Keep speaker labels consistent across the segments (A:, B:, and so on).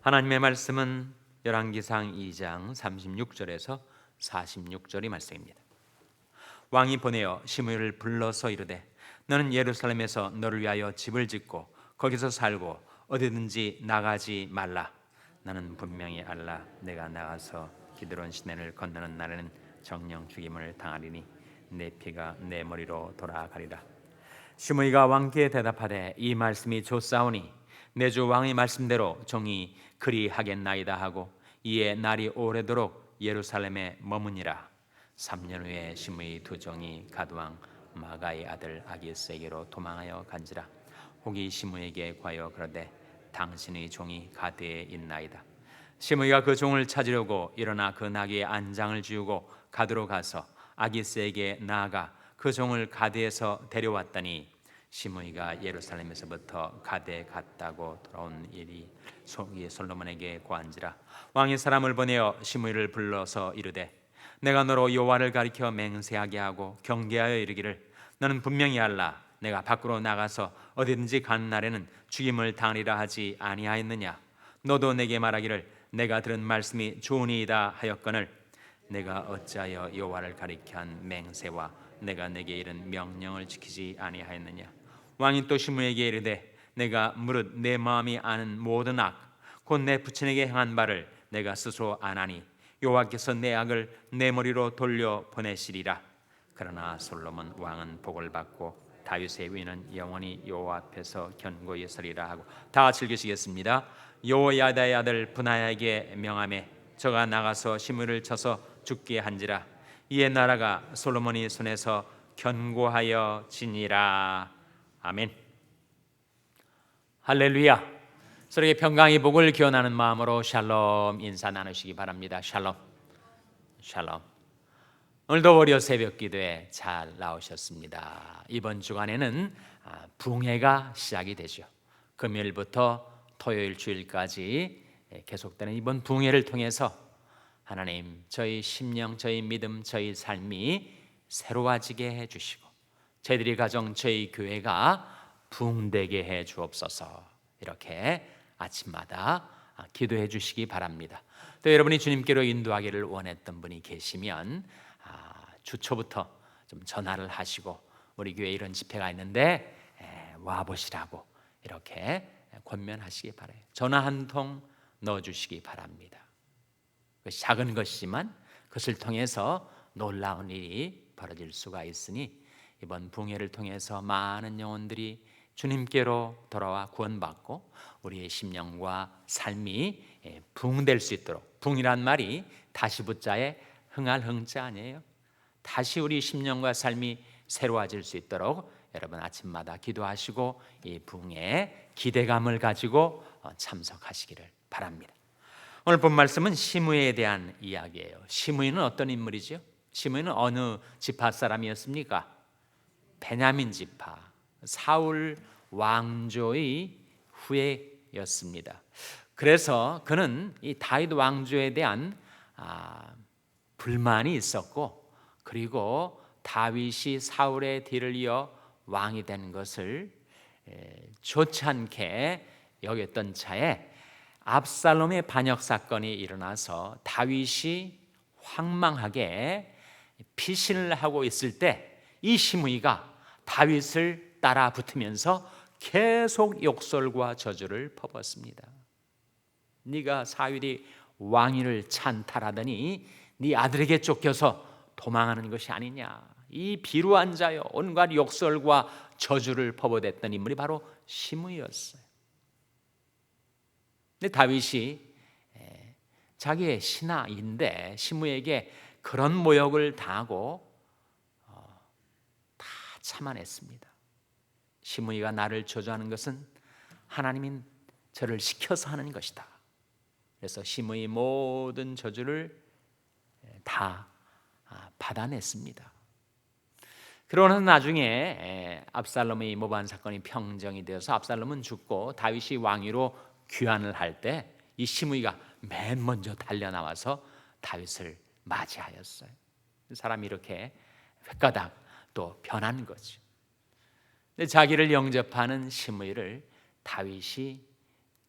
A: 하나님의 말씀은 열왕기상 2장 36절에서 46절의 말씀입니다. 왕이 보내어 시므이를 불러서 이르되 너는 예루살렘에서 너를 위하여 집을 짓고 거기서 살고 어디든지 나가지 말라. 나는 분명히 알라. 내가 나가서 기드론 시내를 건너는 날에는 정령 죽임을 당하리니 내 피가 내 머리로 돌아가리라. 시므이가 왕께 대답하되 이 말씀이 좋사오니 내 주 왕의 말씀대로 종이 그리하겠나이다 하고 이에 날이 오래도록 예루살렘에 머무니라. 3년 후에 시므이 두 종이 갓왕 마가의 아들 아기스에게로 도망하여 간지라. 혹이 시므이에게 과여 그러되 당신의 종이 가드에 있나이다. 시므이가 그 종을 찾으려고 일어나 그 나귀의 안장을 지우고 가드로 가서 아기스에게 나아가 그 종을 가드에서 데려왔더니 시므이가 예루살렘에서부터 가드에 갔다고 돌아온 일이 솔로몬에게 고한지라. 왕이 사람을 보내어 시므이를 불러서 이르되 내가 너로 여호와를 가리켜 맹세하게 하고 경계하여 이르기를 너는 분명히 알라. 내가 밖으로 나가서 어디든지 가는 날에는 죽임을 당하리라 하지 아니하였느냐. 너도 내게 말하기를 내가 들은 말씀이 좋으니이다 하였거늘 내가 어찌하여 여호와를 가리켜 한 맹세와 내가 내게 이른 명령을 지키지 아니하였느냐. 왕이 또 시므이에게 이르되 내가 무릇 내 마음이 아는 모든 악 곧 내 부친에게 행한 바를 내가 스스로 아나니 여호와께서 내 악을 내 머리로 돌려 보내시리라. 그러나 솔로몬 왕은 복을 받고 다윗의 위는 영원히 여호와 앞에서 견고히 서리라 하고 다 같이 읽으시겠습니다. 여호야다의 아들 브나야에게 명하매 저가 나가서 시므이를 쳐서 죽게 한지라. 이에 나라가 솔로몬이 손에서 견고하여 지니라. 아멘. 할렐루야. 서로에게 평강의 복을 기원하는 마음으로 샬롬 인사 나누시기 바랍니다. 샬롬. 샬롬. 오늘도 월요 새벽 기도에 잘 나오셨습니다. 이번 주간에는 붕해가 시작이 되죠. 금요일부터 토요일 주일까지 계속되는 이번 붕해를 통해서 하나님 저희 심령, 저희 믿음, 저희 삶이 새로워지게 해주시고 저희들이 가정, 저희 교회가 부흥되게 해 주옵소서. 이렇게 아침마다 기도해 주시기 바랍니다. 또 여러분이 주님께로 인도하기를 원했던 분이 계시면 주 초부터 좀 전화를 하시고 우리 교회에 이런 집회가 있는데 와보시라고 이렇게 권면하시기 바라요. 전화 한 통 넣어주시기 바랍니다. 작은 것이지만 그것을 통해서 놀라운 일이 벌어질 수가 있으니 이번 붕해를 통해서 많은 영혼들이 주님께로 돌아와 구원받고 우리의 심령과 삶이 부흥될 수 있도록, 부흥이란 말이 다시 붙자에 흥할 흥자 아니에요. 다시 우리 심령과 삶이 새로워질 수 있도록 여러분 아침마다 기도하시고 이 부흥에 기대감을 가지고 참석하시기를 바랍니다. 오늘 본 말씀은 시므이에 대한 이야기예요. 시므이는 어떤 인물이죠? 시므이는 어느 지파 사람이었습니까? 베냐민 지파, 사울 왕조의 후예였습니다. 그래서 그는 이 다윗 왕조에 대한 불만이 있었고, 그리고 다윗이 사울의 뒤를 이어 왕이 된 것을 좋지 않게 여겼던 차에 압살롬의 반역 사건이 일어나서 다윗이 황망하게 피신을 하고 있을 때 이 시므이가 다윗을 따라 붙으면서 계속 욕설과 저주를 퍼붓습니다. 네가 사울이 왕위를 찬탈하더니 네 아들에게 쫓겨서 도망하는 것이 아니냐. 이 비루한 자여. 온갖 욕설과 저주를 퍼붓었던 인물이 바로 시므이였어요. 근데 다윗이 자기의 신하인데 시므이에게 그런 모욕을 당하고 다 참아냈습니다. 시므이가 나를 저주하는 것은 하나님이 저를 시켜서 하는 것이다. 그래서 시므이 모든 저주를 다 받아냈습니다. 그러나 나중에 압살롬의 모반 사건이 평정이 되어서 압살롬은 죽고 다윗이 왕위로 귀환을 할 때 이 시므이가 맨 먼저 달려나와서 다윗을 맞이하였어요. 사람이 이렇게 획가닥 또 변한 거죠. 근데 자기를 영접하는 시므이를 다윗이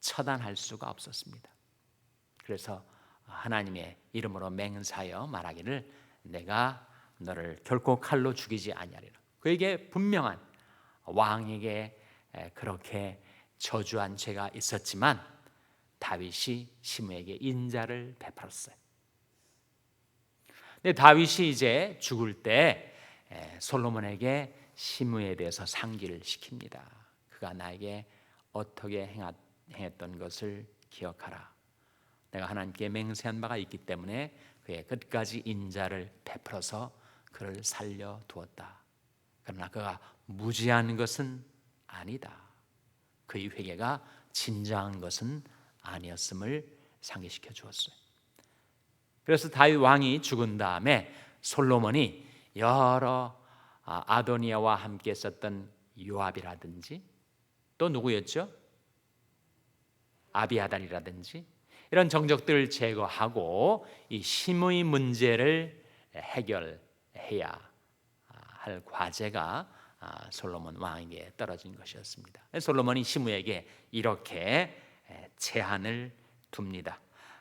A: 처단할 수가 없었습니다. 그래서 하나님의 이름으로 맹세하여 말하기를 내가 너를 결코 칼로 죽이지 아니하리라. 그에게 분명한 왕에게 그렇게 저주한 죄가 있었지만 다윗이 시므에게 인자를 베풀었어요. 근데 다윗이 이제 죽을 때 솔로몬에게 시므에 대해서 상기를 시킵니다. 그가 나에게 어떻게 행했던 것을 기억하라. 내가 하나님께 맹세한 바가 있기 때문에 그의 끝까지 인자를 베풀어서 그를 살려두었다. 그러나 그가 무지한 것은 아니다. 그의 회개가 진정한 것은 아니었음을 상기시켜 주었어요. 그래서 다윗 왕이 죽은 다음에 솔로몬이 여러 아도니아와 함께 있었던 요압이라든지 또 누구였죠? 아비아달이라든지 이런 정적들을 제거하고 이 시므의 문제를 해결해야 할 과제가 솔로몬 왕에게 떨어진 것이었습니다. 솔로몬이 시므에게 이렇게 제한을 둡니다.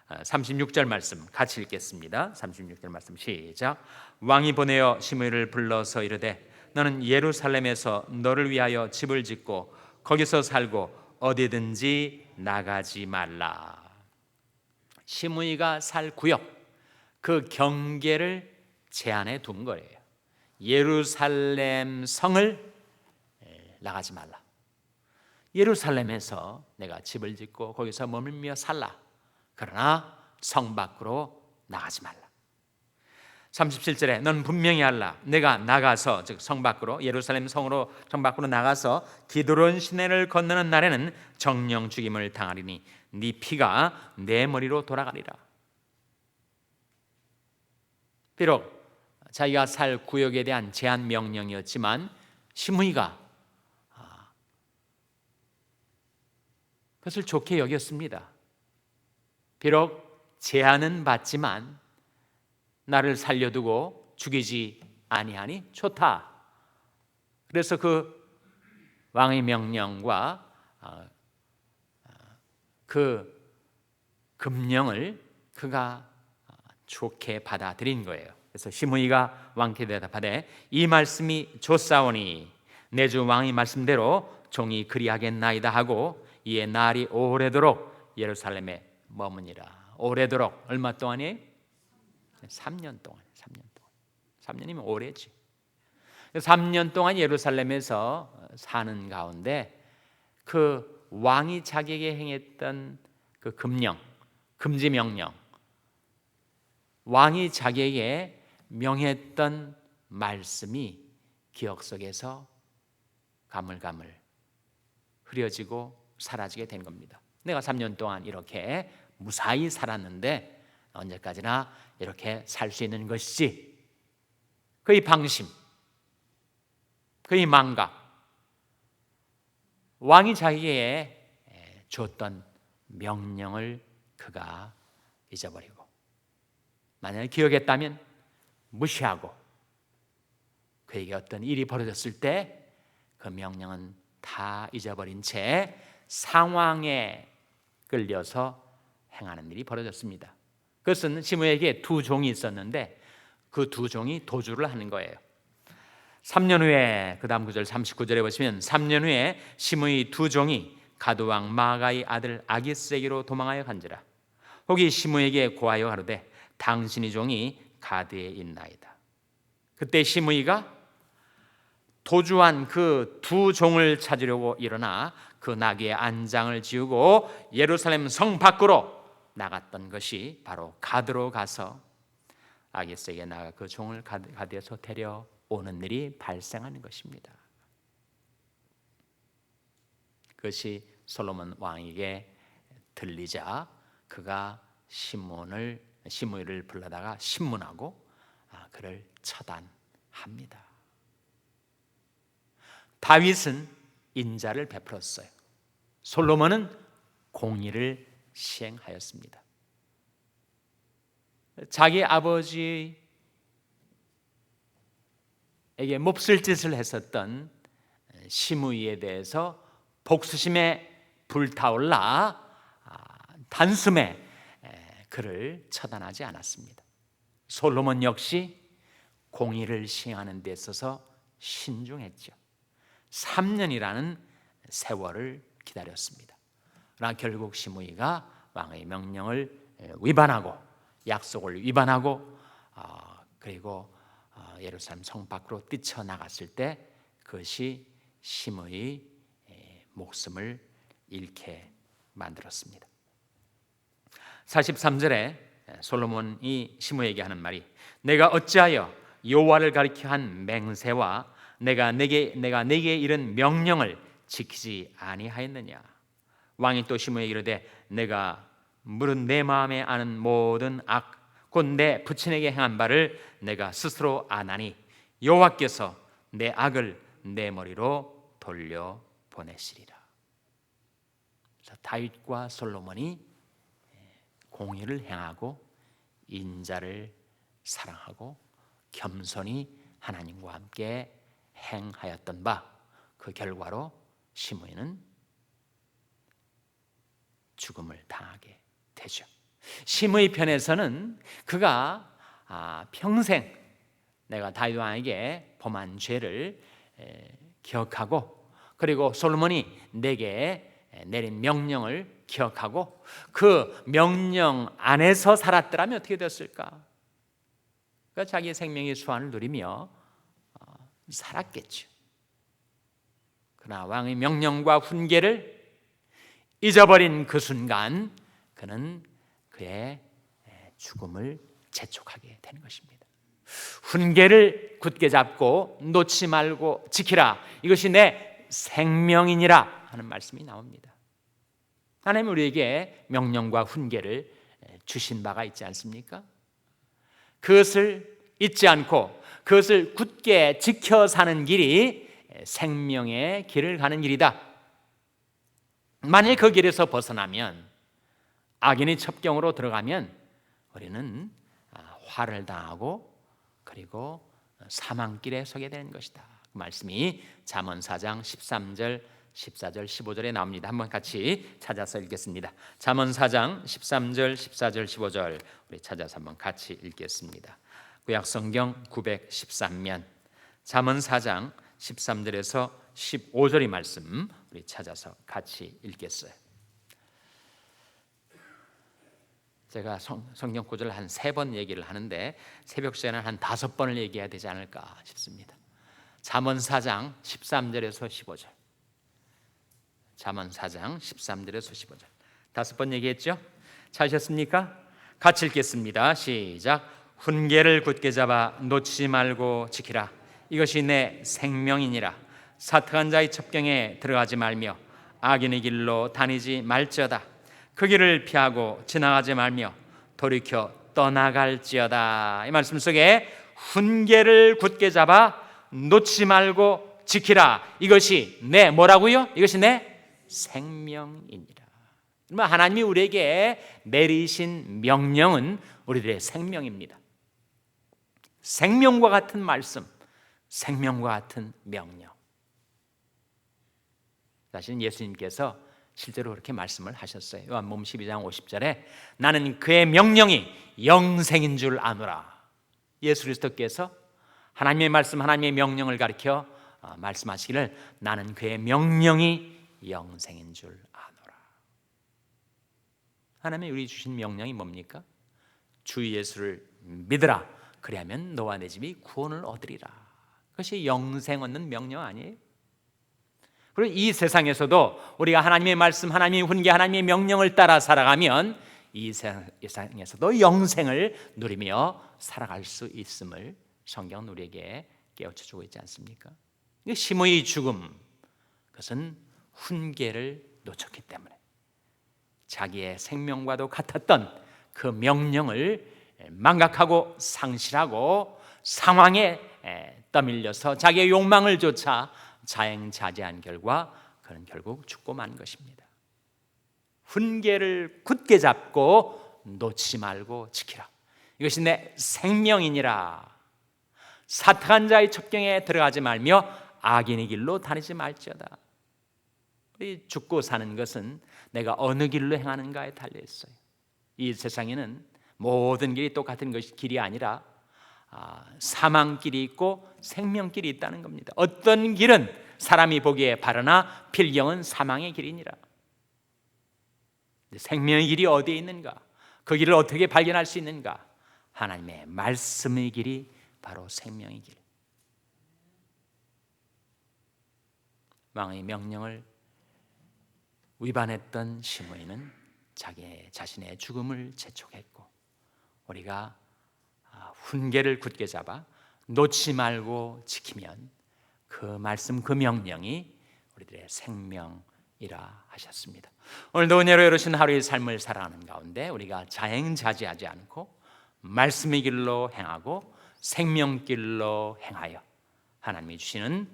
A: 36절 말씀 같이 읽겠습니다. 36절 말씀 시작. 왕이 보내어 시므를 불러서 이르되 너는 예루살렘에서 너를 위하여 집을 짓고 거기서 살고 어디든지 나가지 말라. 시므이가 살 구역, 그 경계를 제한해 둔 거예요. 예루살렘 성을 나가지 말라. 예루살렘에서 내가 집을 짓고 거기서 머물며 살라. 그러나 성 밖으로 나가지 말라. 37절에 넌 분명히 알라. 내가 나가서 즉 성 밖으로 예루살렘 성으로 성 밖으로 나가서 기드론 시내를 건너는 날에는 정령 죽임을 당하리니 네 피가 내 머리로 돌아가리라. 비록 자기가 살 구역에 대한 제한 명령이었지만 시므이가 그것을 좋게 여겼습니다. 비록 제한은 받지만 나를 살려두고 죽이지 아니하니 좋다. 그래서 그 왕의 명령과 그 금령을 그가 좋게 받아들인 거예요. 그래서 시므이가 왕께 대답하되 이 말씀이 좋사오니 내 주 왕의 말씀대로 종이 그리하겠나이다 하고 이에 날이 오래도록 예루살렘에 머무니라. 오래도록 얼마 동안이에요? 3년 동안. 3년이면 오래지. 3년 동안 예루살렘에서 사는 가운데 그 왕이 자기에게 행했던 그 금령, 금지 명령, 왕이 자기에게 명했던 말씀이 기억 속에서 가물가물 흐려지고 사라지게 된 겁니다. 내가 3년 동안 이렇게 무사히 살았는데 언제까지나 이렇게 살 수 있는 것이지. 그의 방심, 그의 망각, 왕이 자기에게 줬던 명령을 그가 잊어버리고 만약에 기억했다면 무시하고 그에게 어떤 일이 벌어졌을 때 그 명령은 다 잊어버린 채 상황에 끌려서 행하는 일이 벌어졌습니다. 그것은 시므에게 두 종이 있었는데 그 두 종이 도주를 하는 거예요. 3년 후에 그 다음 구절 39절에 보시면 3년 후에 시므의 두 종이 가드왕 마아가의 아들 아기스에게로 도망하여 간지라. 혹이 시므에게 고하여 가로되 당신의 종이 가드에 있나이다. 그때 시므이가 도주한 그 두 종을 찾으려고 일어나 그 나귀의 안장을 지우고 예루살렘 성 밖으로 나갔던 것이 바로 가드로 가서 아기스에게 나가 그 종을 가드에서 데려오는 일이 발생하는 것입니다. 그것이 솔로몬 왕에게 들리자 그가 시므이를 불러다가 신문하고 그를 처단합니다. 다윗은 인자를 베풀었어요. 솔로몬은 공의를 시행하였습니다. 자기 아버지에게 몹쓸 짓을 했었던 시므이에 대해서 복수심에 불타올라 단숨에 그를 처단하지 않았습니다. 솔로몬 역시 공의를 시행하는 데 있어서 신중했죠. 3년이라는 세월을 기다렸습니다. 그러나 결국 시므이가 왕의 명령을 위반하고 약속을 위반하고 그리고 예루살렘 성 밖으로 뛰쳐나갔을 때 그것이 시므이의 목숨을 잃게 만들었습니다. 43절에 솔로몬이 시므이에게 하는 말이 내가 어찌하여 여호와를 가리켜 한 맹세와 내가 네게 이른 명령을 지키지 아니하였느냐. 왕이 또 시므이에게 이르되 내가 물은 내 마음에 아는 모든 악 곧 내 부친에게 행한 바를 내가 스스로 아나니 여호와께서 내 악을 내 머리로 돌려보내시리라. 다윗과 솔로몬이 공의를 행하고 인자를 사랑하고 겸손히 하나님과 함께 행하였던 바 그 결과로 시므이는 죽음을 당하게 되죠. 시므이 편에서는 그가 평생 내가 다윗 왕에게 범한 죄를 기억하고 그리고 솔로몬이 내게 내린 명령을 기억하고 그 명령 안에서 살았더라면 어떻게 됐을까? 그러니까 자기의 생명의 수완을 누리며 살았겠죠. 그러나 왕의 명령과 훈계를 잊어버린 그 순간 그는 그의 죽음을 재촉하게 되는 것입니다. 훈계를 굳게 잡고 놓지 말고 지키라. 이것이 내 생명이니라 하는 말씀이 나옵니다. 하나님 우리에게 명령과 훈계를 주신 바가 있지 않습니까? 그것을 잊지 않고 그것을 굳게 지켜 사는 길이 생명의 길을 가는 길이다. 만일 그 길에서 벗어나면 악인의 첩경으로 들어가면 우리는 화를 당하고 그리고 사망길에 서게 되는 것이다. 그 말씀이 잠언 4장 13절 14절 15절에 나옵니다. 한번 같이 찾아서 읽겠습니다. 잠언 4장 13절 14절 15절 우리 찾아서 한번 같이 읽겠습니다. 구약성경 913면 잠언 4장 13절에서 15절의 말씀 우리 찾아서 같이 읽겠어요. 제가 성경 구절을 한 3번 얘기를 하는데 새벽 시간에 한 5번을 얘기해야 되지 않을까 싶습니다. 잠언 4장 13절에서 15절 잠언 4장 13절에서 15절 5번 얘기했죠? 찾으셨습니까? 같이 읽겠습니다. 시작. 훈계를 굳게 잡아 놓치지 말고 지키라. 이것이 내 생명이니라. 사특한 자의 첩경에 들어가지 말며 악인의 길로 다니지 말지어다. 그 길을 피하고 지나가지 말며 돌이켜 떠나갈지어다. 이 말씀 속에 훈계를 굳게 잡아 놓치지 말고 지키라. 이것이 내 뭐라고요? 이것이 내 생명이니라. 하나님이 우리에게 내리신 명령은 우리들의 생명입니다. 생명과 같은 말씀, 생명과 같은 명령. 사실 예수님께서 실제로 그렇게 말씀을 하셨어요. 요한복음 12장 50절에 나는 그의 명령이 영생인 줄 아노라. 예수 그리스도께서 하나님의 말씀, 하나님의 명령을 가리켜 말씀하시기를 나는 그의 명령이 영생인 줄 아노라. 하나님이 우리 주신 명령이 뭡니까? 주 예수를 믿으라. 그리하면 너와 내 집이 구원을 얻으리라. 그것이 영생 얻는 명령 아니에요? 그리고 이 세상에서도 우리가 하나님의 말씀, 하나님의 훈계, 하나님의 명령을 따라 살아가면 이 세상에서도 영생을 누리며 살아갈 수 있음을 성경은 우리에게 깨우쳐주고 있지 않습니까? 시므이의 죽음, 그것은 훈계를 놓쳤기 때문에 자기의 생명과도 같았던 그 명령을 망각하고 상실하고 상황에 떠밀려서 자기의 욕망을 쫓아 자행자재한 결과 그는 결국 죽고 만 것입니다. 훈계를 굳게 잡고 놓지 말고 지키라. 이것이 내 생명이니라. 사특한 자의 첩경에 들어가지 말며 악인의 길로 다니지 말지어다. 우리 죽고 사는 것은 내가 어느 길로 행하는가에 달려 있어요. 이 세상에는 모든 길이 똑같은 것이 길이 아니라 사망길이 있고 생명길이 있다는 겁니다. 어떤 길은 사람이 보기에 바르나 필경은 사망의 길이니라. 생명의 길이 어디에 있는가? 그 길을 어떻게 발견할 수 있는가? 하나님의 말씀의 길이 바로 생명의 길. 왕의 명령을 위반했던 시므이는 자신의 죽음을 재촉했고, 우리가 훈계를 굳게 잡아 놓지 말고 지키면 그 말씀, 그 명령이 우리들의 생명이라 하셨습니다. 오늘도 은혜로 이루신 하루의 삶을 살아가는 가운데 우리가 자행자제하지 않고 말씀의 길로 행하고 생명길로 행하여 하나님이 주시는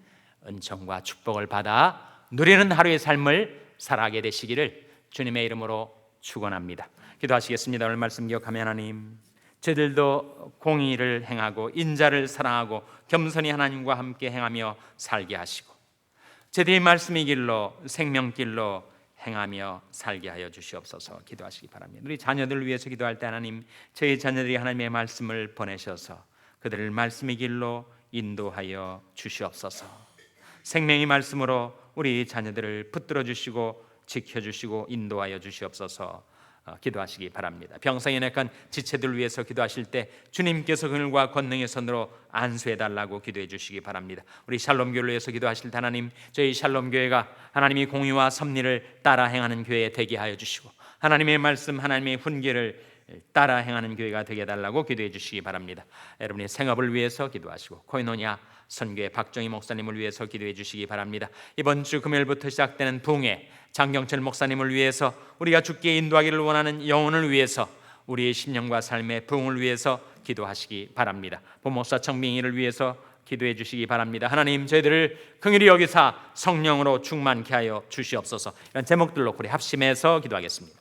A: 은총과 축복을 받아 누리는 하루의 삶을 살아가게 되시기를 주님의 이름으로 축원합니다. 기도하시겠습니다. 오늘 말씀 기억하며 하나님, 저희들도 공의를 행하고 인자를 사랑하고 겸손히 하나님과 함께 행하며 살게 하시고 저희들의 말씀의 길로 생명길로 행하며 살게 하여 주시옵소서. 기도하시기 바랍니다. 우리 자녀들을 위해서 기도할 때 하나님, 저희 자녀들이 하나님의 말씀을 보내셔서 그들을 말씀의 길로 인도하여 주시옵소서. 생명의 말씀으로 우리 자녀들을 붙들어 주시고 지켜주시고 인도하여 주시옵소서. 기도하시기 바랍니다. 병상에 약한 지체들 위해서 기도하실 때 주님께서 그들과 권능의 손으로 안수해달라고 기도해 주시기 바랍니다. 우리 샬롬교회를 위해서 기도하실 때 하나님, 저희 샬롬교회가 하나님의 공의와 섭리를 따라 행하는 교회 되게 하여 주시고 하나님의 말씀, 하나님의 훈계를 따라 행하는 교회가 되게 해달라고 기도해 주시기 바랍니다. 여러분의 생업을 위해서 기도하시고 코이노냐 선교회 박정희 목사님을 위해서 기도해 주시기 바랍니다. 이번 주 금요일부터 시작되는 부흥회 장경철 목사님을 위해서, 우리가 주께 인도하기를 원하는 영혼을 위해서, 우리의 심령과 삶의 부흥을 위해서 기도하시기 바랍니다. 본목사 청빙이를 위해서 기도해 주시기 바랍니다. 하나님, 저희들을 긍휼히 여기사 성령으로 충만케 하여 주시옵소서. 이런 제목들로 우리 합심해서 기도하겠습니다.